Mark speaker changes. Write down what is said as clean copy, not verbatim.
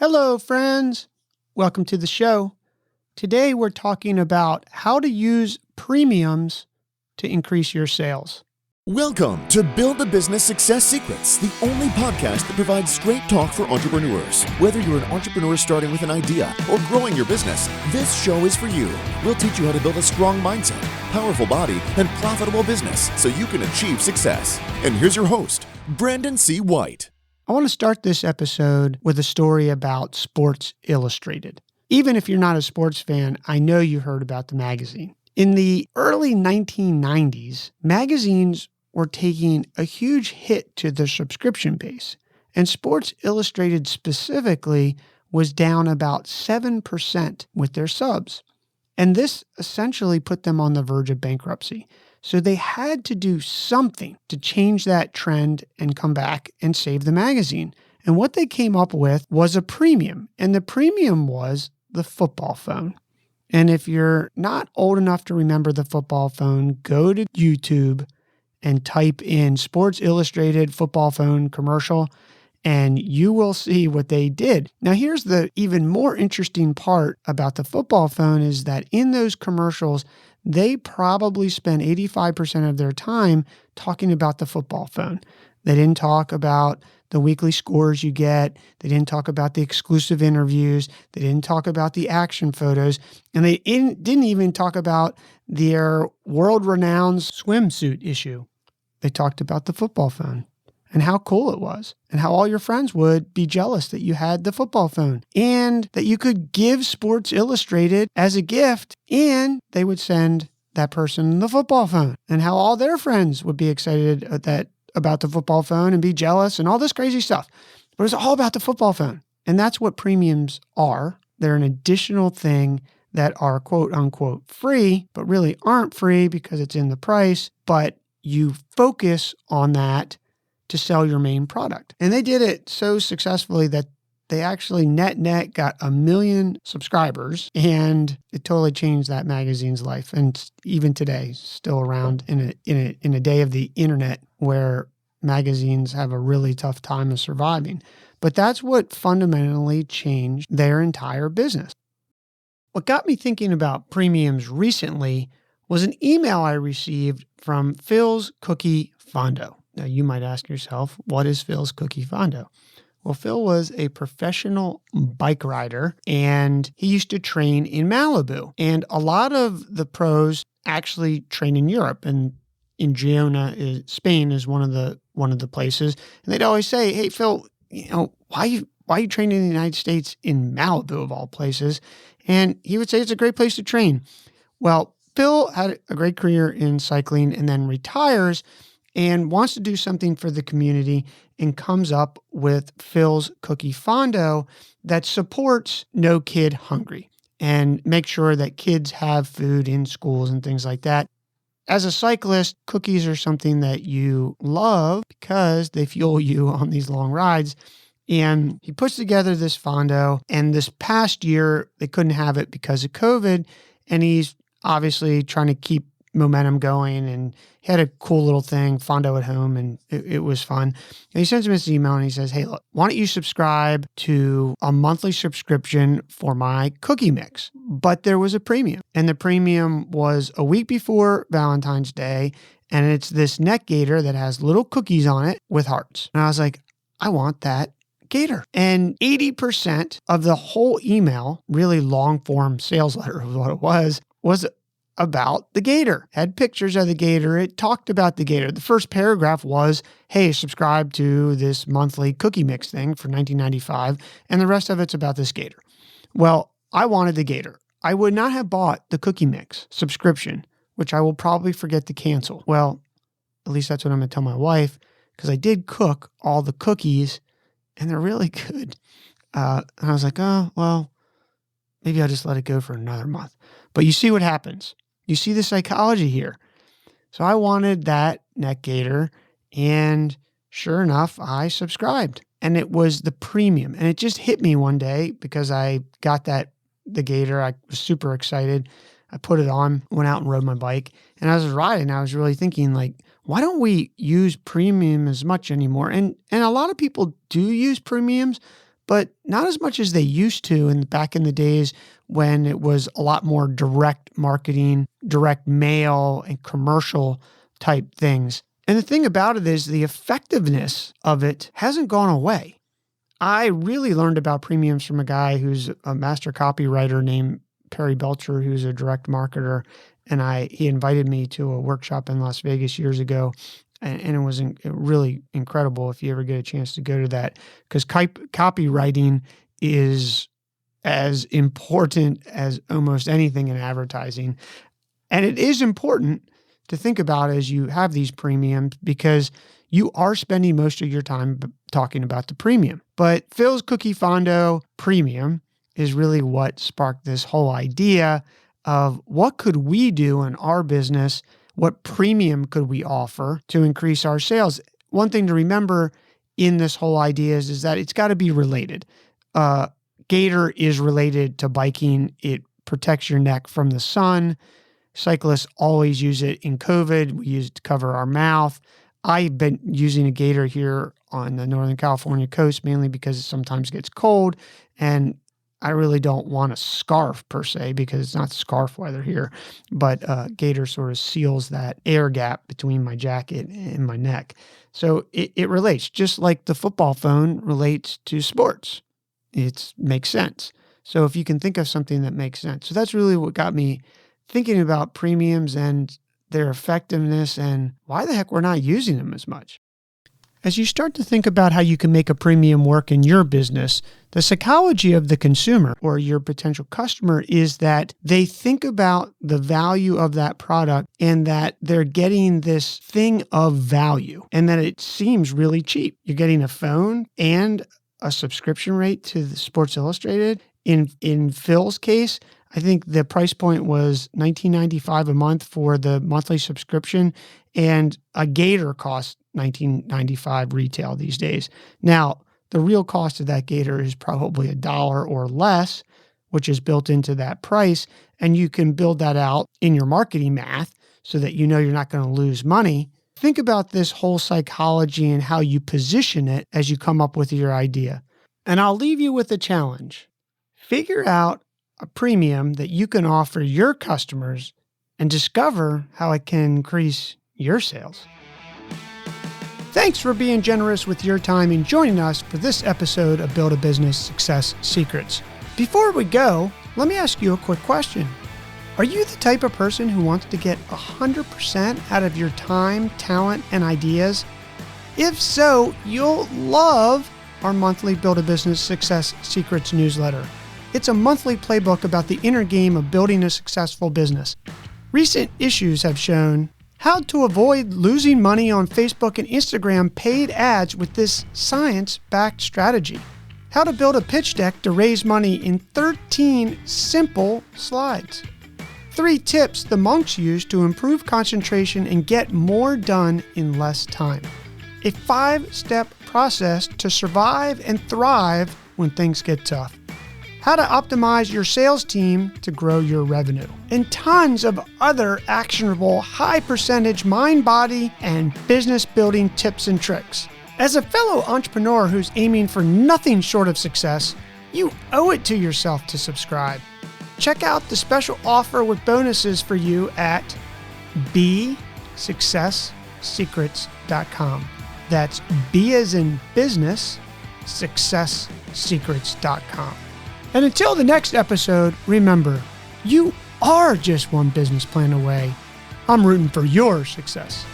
Speaker 1: Hello, friends. Welcome to the show. Today, we're talking about how to use premiums to increase your sales.
Speaker 2: Welcome to Build a Business Success Secrets, the only podcast that provides straight talk for entrepreneurs. Whether you're an entrepreneur starting with an idea or growing your business, this show is for you. We'll teach you how to build a strong mindset, powerful body, and profitable business so you can achieve success. And here's your host, Brandon C. White.
Speaker 1: I want to start this episode with a story about Sports Illustrated. Even if you're not a sports fan, I know you heard about the magazine. In the early 1990s, magazines were taking a huge hit to their subscription base, and Sports Illustrated specifically was down about 7% with their subs. And this essentially put them on the verge of bankruptcy. So they had to do something to change that trend and come back and save the magazine. And what they came up with was a premium, and the premium was the football phone. And if you're not old enough to remember the football phone, go to YouTube and type in Sports Illustrated football phone commercial, and you will see what they did. Now, here's the even more interesting part about the football phone is that in those commercials, they probably spend 85% of their time talking about the football phone. They didn't talk about the weekly scores you get. They didn't talk about the exclusive interviews. They didn't talk about the action photos. And they didn't even talk about their world-renowned swimsuit issue. They talked about the football phone and how cool it was and how all your friends would be jealous that you had the football phone and that you could give Sports Illustrated as a gift and they would send that person the football phone and how all their friends would be excited about the football phone and be jealous and all this crazy stuff. But it's all about the football phone. And that's what premiums are. They're an additional thing that are quote unquote free, but really aren't free because it's in the price. But you focus on that to sell your main product. And they did it so successfully that they actually net got 1 million subscribers, and it totally changed that magazine's life. And even today, still around in a day of the internet where magazines have a really tough time of surviving. But that's what fundamentally changed their entire business. What got me thinking about premiums recently was an email I received from Phil's Cookiefolio. Now, you might ask yourself, what is Phil's Cookiefolio? Well, Phil was a professional bike rider, and he used to train in Malibu. And a lot of the pros actually train in Europe, and in Girona, Spain is one of the places. And they'd always say, "Hey, Phil, why are you training in the United States in Malibu of all places?" And he would say it's a great place to train. Well, Phil had a great career in cycling and then retires and wants to do something for the community and comes up with Phil's Cookiefolio that supports No Kid Hungry and make sure that kids have food in schools and things like that. As a cyclist, cookies are something that you love because they fuel you on these long rides. And he puts together this fondo, and this past year, they couldn't have it because of COVID, and he's obviously trying to keep momentum going, and he had a cool little thing, Fondo at home, and it was fun. And he sends him this email and he says, "Hey, look, why don't you subscribe to a monthly subscription for my cookie mix?" But there was a premium, and the premium was a week before Valentine's Day, and it's this neck gaiter that has little cookies on it with hearts. And I was like, I want that gaiter. And 80% of the whole email, really long form sales letter of what it was about the gaiter. Had pictures of the gaiter. It talked about the gaiter. The first paragraph was, "Hey, subscribe to this monthly cookie mix thing for $19.95. And the rest of it's about this gaiter. Well, I wanted the gaiter. I would not have bought the cookie mix subscription, which I will probably forget to cancel. Well, at least that's what I'm going to tell my wife, because I did cook all the cookies and they're really good. And I was like, oh, well, maybe I'll just let it go for another month. But you see what happens. You see the psychology here. So I wanted that neck gaiter, and sure enough, I subscribed. And it was the premium. And it just hit me one day because I got the gaiter. I was super excited. I put it on, went out and rode my bike. And as I was riding, I was really thinking, like, why don't we use premium as much anymore? And a lot of people do use premiums, but not as much as they used to back in the days when it was a lot more direct marketing, direct mail, and commercial type things. And the thing about it is the effectiveness of it hasn't gone away. I really learned about premiums from a guy who's a master copywriter named Perry Belcher, who's a direct marketer. And he invited me to a workshop in Las Vegas years ago. And it was really incredible if you ever get a chance to go to that, because copywriting is as important as almost anything in advertising. And it is important to think about as you have these premiums, because you are spending most of your time talking about the premium. But Phil's Cookiefolio premium is really what sparked this whole idea of what could we do in our business, what premium could we offer to increase our sales. One thing to remember in this whole idea is that it's got to be related. Gator is related to biking. It protects your neck from the sun. Cyclists always use it in COVID. We use it to cover our mouth. I've been using a gator here on the Northern California coast, mainly because it sometimes gets cold, and I really don't want a scarf per se, because it's not scarf weather here, but gator sort of seals that air gap between my jacket and my neck. So it relates, just like the football phone relates to sports. It makes sense. So if you can think of something that makes sense. So that's really what got me thinking about premiums and their effectiveness and why the heck we're not using them as much. As you start to think about how you can make a premium work in your business, the psychology of the consumer or your potential customer is that they think about the value of that product and that they're getting this thing of value and that it seems really cheap. You're getting a phone and a subscription rate to the Sports Illustrated. In Phil's case, I think the price point was $19.95 a month for the monthly subscription, and a gator costs $19.95 retail these days. Now, the real cost of that gator is probably $1 or less, which is built into that price, and you can build that out in your marketing math so that you know you're not going to lose money. Think about this whole psychology and how you position it as you come up with your idea. And I'll leave you with a challenge. Figure out a premium that you can offer your customers and discover how it can increase your sales. Thanks for being generous with your time and joining us for this episode of Build a Business Success Secrets. Before we go, let me ask you a quick question. Are you the type of person who wants to get 100% out of your time, talent, and ideas? If so, you'll love our monthly Build a Business Success Secrets newsletter. It's a monthly playbook about the inner game of building a successful business. Recent issues have shown how to avoid losing money on Facebook and Instagram paid ads with this science-backed strategy. How to build a pitch deck to raise money in 13 simple slides. 3 tips the monks use to improve concentration and get more done in less time. A 5-step process to survive and thrive when things get tough. How to optimize your sales team to grow your revenue, and tons of other actionable high percentage mind, body, and business building tips and tricks. As a fellow entrepreneur who's aiming for nothing short of success, you owe it to yourself to subscribe. Check out the special offer with bonuses for you at bsuccesssecrets.com. That's B as in business, successsecrets.com. And until the next episode, remember, you are just one business plan away. I'm rooting for your success.